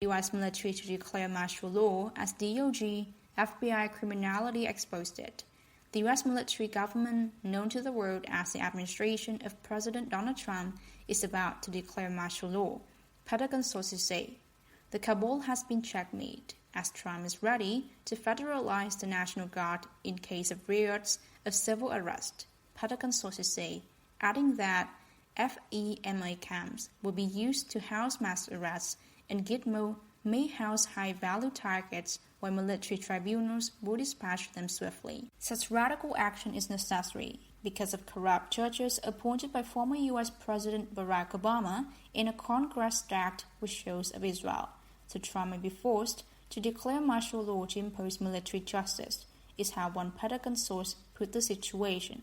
U.S. military to declare martial law as DOJ, FBI criminality exposed it. The U.S. military government, known to the world as the administration of President Donald Trump, is about to declare martial law, Pentagon sources say. The cabal has been checkmated, as Trump is ready to federalize the National Guard in case of riots of civil arrest, Pentagon sources say, adding that FEMA camps will be used to house mass arrests and Gitmo may house high-value targets while military tribunals will dispatch them swiftly. Such radical action is necessary because of corrupt judges appointed by former U.S. President Barack Obama in a Congress stacked with shows of Israel, so Trump may be forced to declare martial law to impose military justice, is how one Pentagon source put the situation.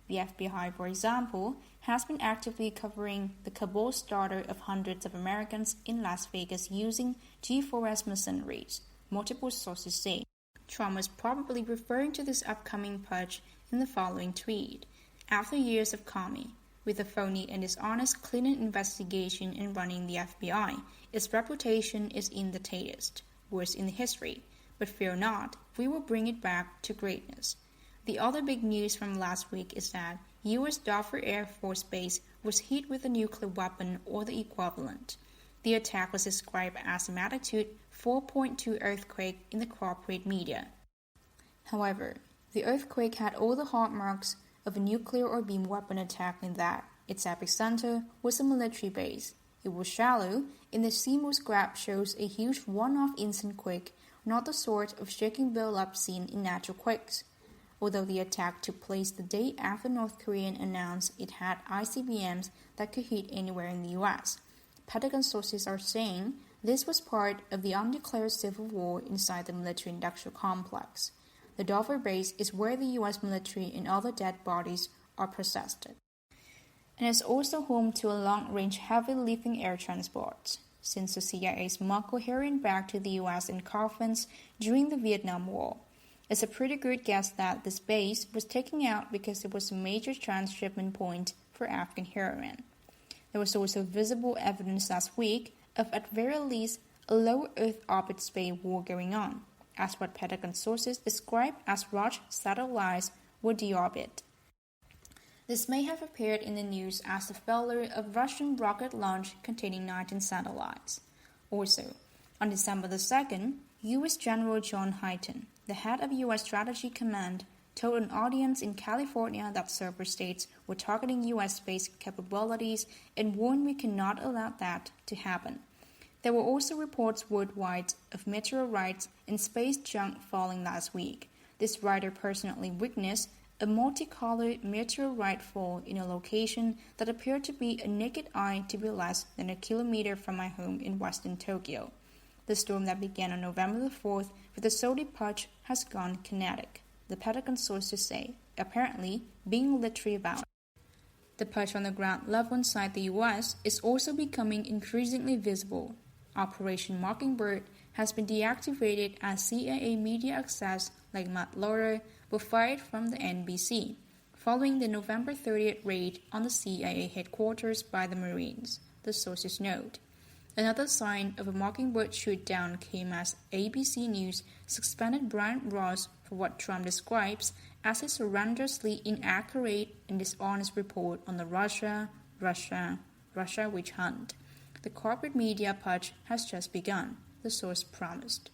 The FBI, for example, has been actively covering the cabal slaughter of hundreds of Americans in Las Vegas using G4S mercenaries, multiple sources say. Trump was probably referring to this upcoming purge in the following tweet. After years of calming, with a phony and dishonest Clinton investigation and running the FBI, its reputation is in the tatters, worst in history. But fear not, we will bring it back to greatness. The other big news from last week is that U.S. Fulford Air Force Base was hit with a nuclear weapon or the equivalent. The attack was described as a magnitude 4.2 earthquake in the corporate media. However, the earthquake had all the hallmarks of a nuclear or beam weapon attack in that its epicenter was a military base. It was shallow, and the seamless grab shows a huge one-off instant quake, not the sort of shaking build-up seen in natural quakes. Although the attack took place the day after North Korea announced it had ICBMs that could hit anywhere in the U.S., Pentagon sources are saying this was part of the undeclared civil war inside the military-industrial complex. The Fulford base is where the U.S. military and other dead bodies are processed, and is also home to a long-range heavy-lifting air transport, since the CIA smuggled heroin back to the U.S. in coffins during the Vietnam War. It's a pretty good guess that this base was taken out because it was a major transshipment point for African heroin. There was also visible evidence last week of, at very least, a low Earth orbit space war going on, as what Pentagon sources describe as Roche satellites were deorbit. This may have appeared in the news as the failure of Russian rocket launch containing 19 satellites. Also, on December the 2nd, U.S. General John Hyten, the head of U.S. Strategy Command, told an audience in California that several states were targeting U.S. space capabilities and warned we cannot allow that to happen. There were also reports worldwide of meteorites and space junk falling last week. This writer personally witnessed a multicolored meteorite fall in a location that appeared to be a naked eye to be less than a kilometer from my home in western Tokyo. The storm that began on November the 4th with a solid purge has gone kinetic, the Pentagon sources say, apparently being literally about. The purge on the ground level inside the U.S. is also becoming increasingly visible. Operation Mockingbird has been deactivated as CIA media access like Matt Lauer were fired from the NBC, following the November 30th raid on the CIA headquarters by the Marines, the sources note. Another sign of a Mockingbird shoot-down came as ABC News suspended Brian Ross for what Trump describes as a horrendously inaccurate and dishonest report on the Russia witch hunt. The corporate media purge has just begun, the source promised.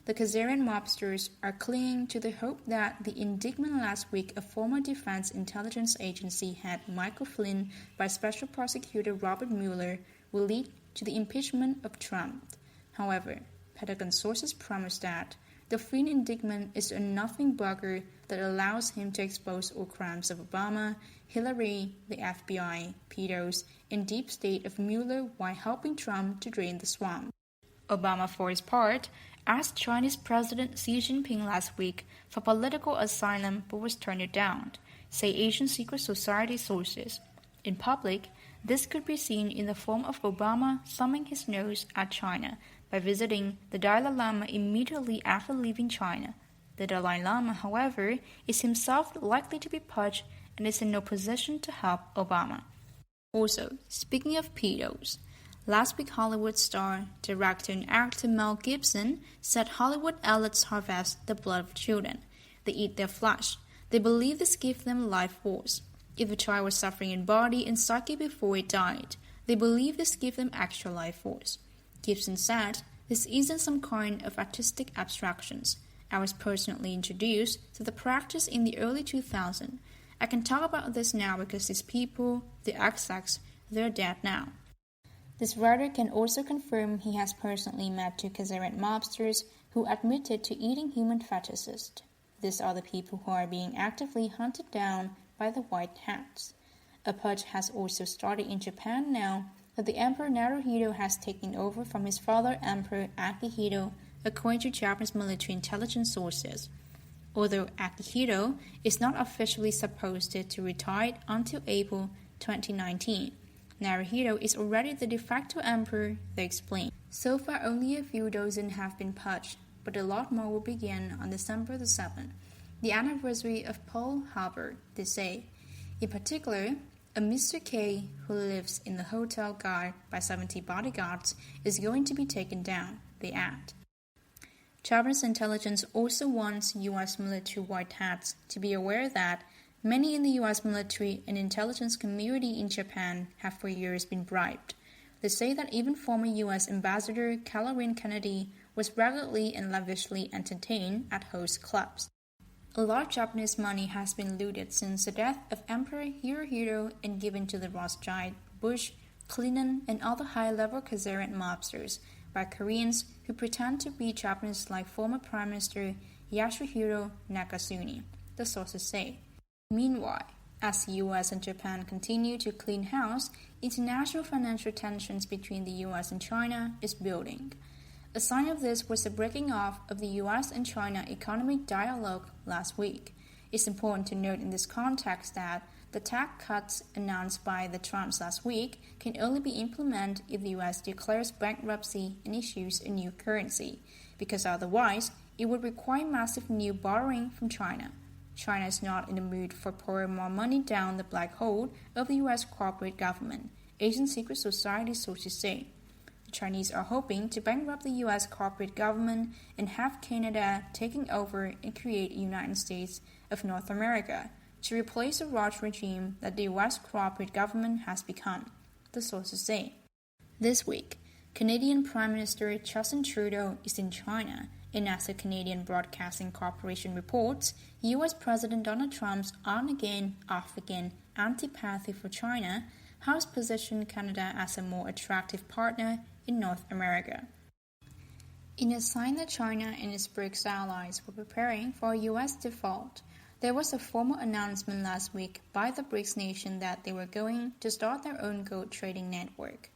The Khazarian mobsters are clinging to the hope that the indictment last week of former Defense Intelligence Agency head Michael Flynn by Special Prosecutor Robert Mueller will lead to the impeachment of Trump. However, Pentagon sources promise that the Flynn indictment is a nothing burger that allows him to expose all crimes of Obama, Hillary, the FBI, pedos, and deep state of Mueller while helping Trump to drain the swamp. Obama, for his part, asked Chinese President Xi Jinping last week for political asylum but was turned down, say Asian secret society sources. In public, this could be seen in the form of Obama thumbing his nose at China by visiting the Dalai Lama immediately after leaving China. The Dalai Lama, however, is himself likely to be purged and is in no position to help Obama. Also, speaking of pedos, Last week, Hollywood star, director, and actor Mel Gibson said Hollywood outlets harvest the blood of children. They eat their flesh. They believe this gives them life force. If a child was suffering in body and psyche before it died, they believe this gives them extra life force. Gibson said, "This isn't some kind of artistic abstractions. I was personally introduced to the practice in the early 2000s. I can talk about this now because these people, the XX, they're dead now." This writer can also confirm he has personally met 2 Kazarian mobsters who admitted to eating human fetuses. These are the people who are being actively hunted down by the white hats. A purge has also started in Japan now that the Emperor Naruhito has taken over from his father Emperor Akihito, according to Japanese military intelligence sources. Although Akihito is not officially supposed to retire until April 2019, Naruhito is already the de facto emperor, they explain. So far, only a few dozen have been purged, but a lot more will begin on December the 7th, the anniversary of Pearl Harbor, they say. In particular, a Mr. K, who lives in the hotel guarded by 70 bodyguards, is going to be taken down, they add. Japanese intelligence also wants U.S. military white hats to be aware that many in the U.S. military and intelligence community in Japan have for years been bribed. They say that even former U.S. Ambassador Caroline Kennedy was regularly and lavishly entertained at host clubs. A lot of Japanese money has been looted since the death of Emperor Hirohito and given to the Rothschild, Bush, Clinton, and other high-level Kazarian mobsters by Koreans who pretend to be Japanese like former Prime Minister Yasuhiro Nakasone, the sources say. Meanwhile, as the U.S. and Japan continue to clean house, international financial tensions between the U.S. and China is building. A sign of this was the breaking off of the U.S. and China economic dialogue last week. It's important to note in this context that the tax cuts announced by the Trumps last week can only be implemented if the U.S. declares bankruptcy and issues a new currency, because otherwise it would require massive new borrowing from China. China is not in the mood for pouring more money down the black hole of the U.S. corporate government, Asian secret society sources say. The Chinese are hoping to bankrupt the U.S. corporate government and have Canada taking over and create a United States of North America to replace the Roth regime that the U.S. corporate government has become, the sources say. This week, Canadian Prime Minister Justin Trudeau is in China, and as the Canadian Broadcasting Corporation reports, U.S. President Donald Trump's on-again, off-again antipathy for China has positioned Canada as a more attractive partner in North America. In a sign that China and its BRICS allies were preparing for a U.S. default, there was a formal announcement last week by the BRICS nation that they were going to start their own gold trading network.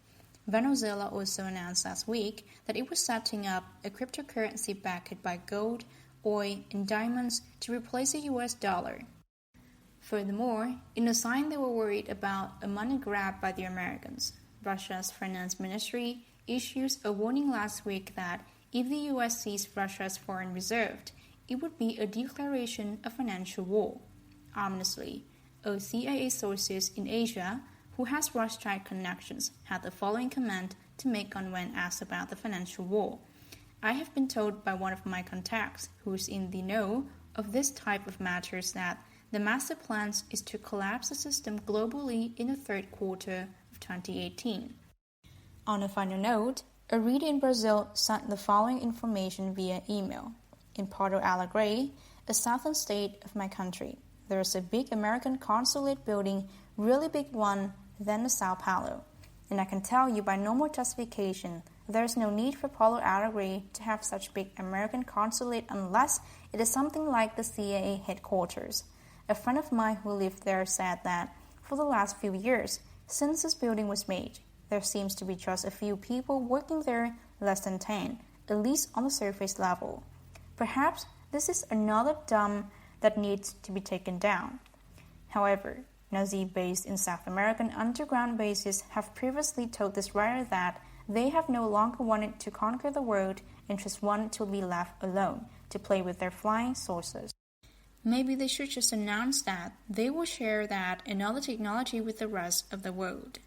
Venezuela also announced last week that it was setting up a cryptocurrency backed by gold, oil, and diamonds to replace the US dollar. Furthermore, in a sign they were worried about a money grab by the Americans, Russia's finance ministry issued a warning last week that if the US seized Russia's foreign reserve, it would be a declaration of financial war. Ominously, a CIA sources in Asia who has Rothschild connections, had the following comment to make on when asked about the financial war. I have been told by one of my contacts, who is in the know of this type of matters, that the master plan is to collapse the system globally in the third quarter of 2018. On a final note, a reader in Brazil sent the following information via email. In Porto Alegre, a southern state of my country, there is a big American consulate building, really big one, than the Sao Paulo. And I can tell you by normal justification, there is no need for Porto Alegre to have such big American consulate unless it is something like the CIA headquarters. A friend of mine who lived there said that for the last few years, since this building was made, there seems to be just a few people working there, less than 10, at least on the surface level. Perhaps this is another dome that needs to be taken down. However, Nazi based in South American underground bases have previously told this writer that they have no longer wanted to conquer the world and just wanted to be left alone to play with their flying saucers. Maybe they should just announce that they will share that and other technology with the rest of the world.